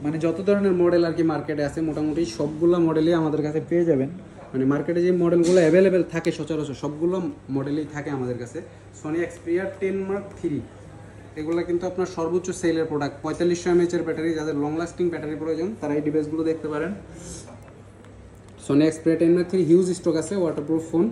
মানে যত ধরনের মডেল আর কি মার্কেটে আছে মোটামুটি সবগুলো মডেলই আমাদের কাছে পেয়ে যাবেন। মানে মার্কেটে যে মডেলগুলো অ্যাভেলেবেল থাকে সচরাচর সবগুলো মডেলই থাকে আমাদের কাছে। সোনি এক্সপিরিয়া 10 Mark III এগুলো কিন্তু আপনার সর্বোচ্চ সেলের প্রোডাক্ট। 4500 mAh এর ব্যাটারি, যাদের লং লাস্টিং ব্যাটারি প্রয়োজন তারা এই ডিভাইসগুলো দেখতে পারেন। Sony Xperia 10 Mark III huge stock আছে, ওয়াটারপ্রুফ ফোন,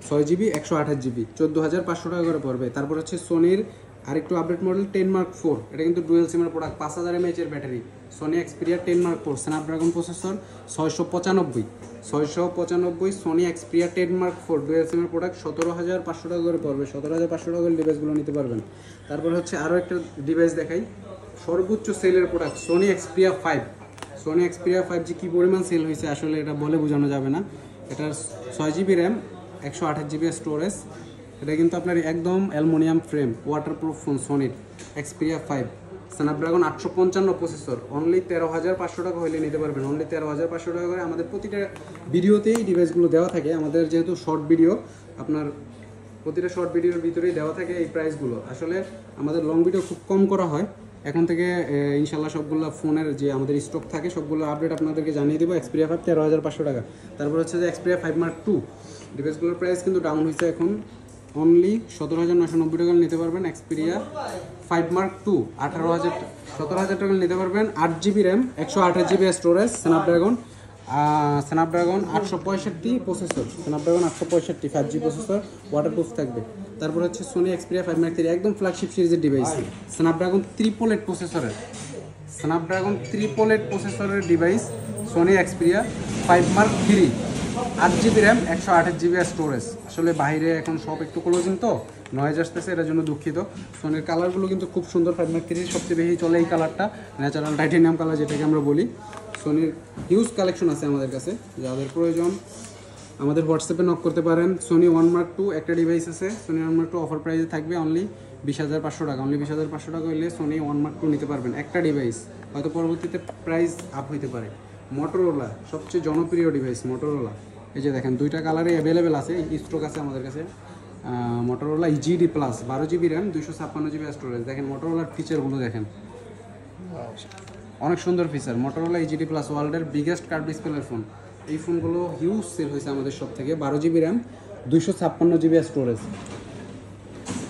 6GB 128GB 14,500 টাকা করে পড়বে। তারপর হচ্ছে সোনির আরেকটু আপডেট মডেল 10 Mark IV, এটা কিন্তু ডুয়েল সিমের প্রোডাক্ট, 5000 mAh এর battery. Sony Xperia 10 Mark IV Snapdragon processor 695 Sony Xperia 10 Mark IV dual সিমের প্রোডাক্ট 17,500 টাকা করে পড়বে। 17,500 টাকা করে ডিভাইসগুলো নিতে পারবেন। তারপর হচ্ছে আরও একটা ডিভাইস দেখাই, সর্বোচ্চ সেলের product Sony Xperia 5। Sony Xperia 5G কী পরিমাণ সেল হয়েছে আসলে এটা বলে বোঝানো যাবে না। এটার 6GB র্যাম, 128GB স্টোরেজ। এটা কিন্তু আপনার একদম অ্যালুমিনিয়াম ফ্রেম, ওয়াটারপ্রুফ ফোন সোনির এক্সপিরিয়া 5, স্ন্যাপড্রাগন 855 প্রসেসর। অনলি 13,500 টাকা হলে নিতে পারবেন। অনলি 13,500 টাকা করে আমাদের প্রতিটা ভিডিওতেই ডিভাইসগুলো দেওয়া থাকে। আমাদের যেহেতু শর্ট ভিডিও, আপনার প্রতিটা শর্ট ভিডিওর ভিতরেই দেওয়া থাকে এই প্রাইসগুলো। আসলে আমাদের লং ভিডিও খুব কম করা হয়। এখন থেকে ইনশাল্লাহ সবগুলো ফোনের যে আমাদের স্টক থাকে সবগুলো আপডেট আপনাদেরকে জানিয়ে দেবো। এক্সপিরিয়া 5 13,500 টাকা। তারপর হচ্ছে যে এক্সপিরিয়া 5 Mark II ডিভাইসগুলোর প্রাইস কিন্তু ডাউন হয়েছে, এখন অনলি 17,990 টাকা নিতে পারবেন। এক্সপিরিয়া 5 Mark II 17,000 টাকা নিতে পারবেন। 8GB RAM, 128GB storage, Snapdragon 865 processor, Snapdragon 865 5G processor, waterproof থাকবে। তারপর হচ্ছে সোনি এক্সপিরিয়া 5 Mark III একদম ফ্ল্যাগশিপ সিরিজের ডিভাইস, স্ন্যাপড্রাগন 888 প্রসেসরের device Sony Xperia 5 Mark III 8GB RAM, 128GB storage. আসলে বাইরে এখন সব একটু ক্লোজিং তো নয়েজ আসতেছে, এটার জন্য দুঃখিত। সোনির কালারগুলো কিন্তু খুব সুন্দর। 5 Mark III সবচেয়ে বেশি চলে এই কালারটা, ন্যাচারাল টাইটেনিয়াম কালার যেটাকে আমরা বলি। সোনির হিউজ কালেকশন আছে আমাদের কাছে, যাদের প্রয়োজন আমাদের হোয়াটসঅ্যাপে নক করতে পারেন। সোনি 1 Mark II একটা ডিভাইস আছে, সোনি 1 Mark II অফার প্রাইসে থাকবে অনলি 20,500 টাকা। অনলি 20,500 টাকা হইলে সোনি 1 Mark II নিতে পারবেন একটা ডিভাইস। হয়তো পরবর্তীতে প্রাইস আপ হইতে পারে। মোটরোলা সবচেয়ে জনপ্রিয় ডিভাইস মোটরোলা, এই যে দেখেন দুইটা কালারে অ্যাভেলেবেল আছে, স্টক আছে আমাদের কাছে। Motorola EGD plus 12GB RAM, 256GB storage. দেখেন মোটরোলার ফিচারগুলো দেখেন, অনেক সুন্দর ফিচার। মোটরোলা EGD প্লাস ওয়ার্ল্ডের বিগেস্ট কার্ভ ডিসপ্লের ফোন। এই ফোনগুলো হিউজ সেল হয়েছে আমাদের সব থেকে। 12GB RAM, 256GB storage,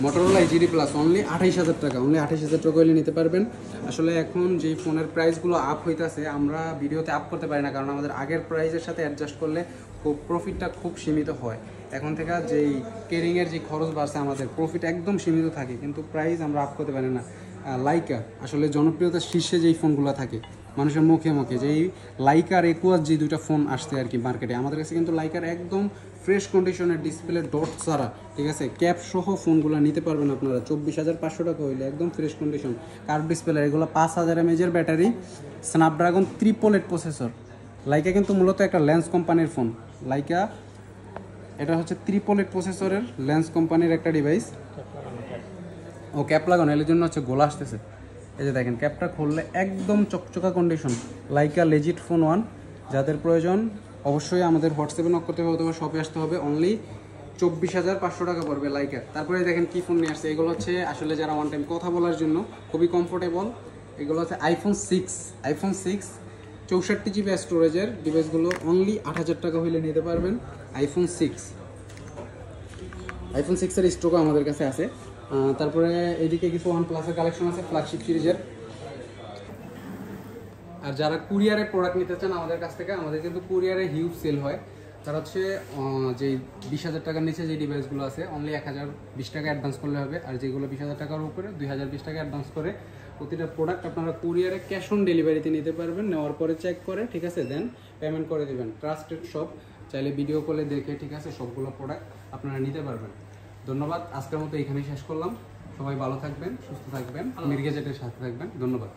Motorola EGD plus only 28,000 টাকা। অনলি 28,000 টাকা হলে নিতে পারবেন। আসলে এখন যেই ফোনের প্রাইসগুলো আপ হইতেছে আমরা ভিডিওতে আপ করতে পারি না, কারণ আমাদের আগের প্রাইসের সাথে অ্যাডজাস্ট করলে খুব প্রফিটটা খুব সীমিত হয়। এখন থেকে যেই কেরিংয়ের যে খরচ বাড়ছে আমাদের প্রফিট একদম সীমিত থাকে, কিন্তু প্রাইস আমরা আপ করতে পারি না। লাইকা আসলে জনপ্রিয়তার শীর্ষে যেই ফোনগুলো থাকে মানুষের মুখে মুখে, যেই লাইকার একুয়াস যে দুইটা ফোন আসছে আর কি মার্কেটে, আমাদের কাছে কিন্তু লাইকার একদম ফ্রেশ কন্ডিশনের ডিসপ্লে ডট ছাড়া, ঠিক আছে, ক্যাপ সহ ফোনগুলো নিতে পারবেন আপনারা 24,500 টাকা হইলে একদম ফ্রেশ কন্ডিশন কার্ভ ডিসপ্লে। এগুলো 5000 mAh এর ব্যাটারি, স্ন্যাপড্রাগন 888 প্রসেসর। লাইকা কিন্তু মূলত একটা লেন্স কোম্পানির ফোন। লাইকা এটা হচ্ছে 888 প্রসেসরের লেন্স কোম্পানির একটা ডিভাইস। ও ক্যাপ লাগানো, এর জন্য হচ্ছে গোলা আসতেছে। এই যে দেখেন ক্যাপটা খুললে একদম চকচকা কন্ডিশন। লাইকা লেজিট ফোন 1, যাদের প্রয়োজন অবশ্যই আমাদের হোয়াটসঅ্যাপে নক করতে হবে অথবা শপে আসতে হবে। অনলি 24,500 টাকা পড়বে লাইকার। তারপরে দেখেন কি ফোন নিয়ে আসছে, এগুলো হচ্ছে আসলে যারা ওয়ান টাইম কথা বলার জন্য খুবই কমফোর্টেবল। এগুলো হচ্ছে আইফোন 6 64GB স্টোরেজের ডিভাইসগুলো। অনলি 8,000 টাকা হইলে নিতে পারবেন। আইফোন 6 এর স্টকও আমাদের কাছে আছে। তারপরে এদিকে কিছু OnePlus-এর কালেকশন আছে ফ্ল্যাগশিপ সিরিজের। আর যারা কুরিয়ারে প্রোডাক্ট নিতে চান আমাদের কাছ থেকে, আমাদের কিন্তু কুরিয়ারে হিউজ সেল হয়। তারা হচ্ছে যে 20,000 টাকার নিচে যে ডিভাইসগুলো আছে অনলি 1,020 টাকা অ্যাডভান্স করলে হবে। আর যেগুলো 20,000 টাকার উপরে 2,020 টাকা অ্যাডভান্স করে প্রতিটা প্রোডাক্ট আপনারা কুরিয়ারে ক্যাশ অন ডেলিভারিতে নিতে পারবেন। নেওয়ার পরে চেক করে, ঠিক আছে, দেন পেমেন্ট করে দেবেন। ট্রাস্টেড শপ, চাইলে ভিডিও কলে দেখে, ঠিক আছে, সবগুলো প্রোডাক্ট আপনারা নিতে পারবেন। ধন্যবাদ। আজকের মতো এখানেই শেষ করলাম। সবাই ভালো থাকবেন, সুস্থ থাকবেন, মিরগেজেটের সাথে থাকবেন। ধন্যবাদ।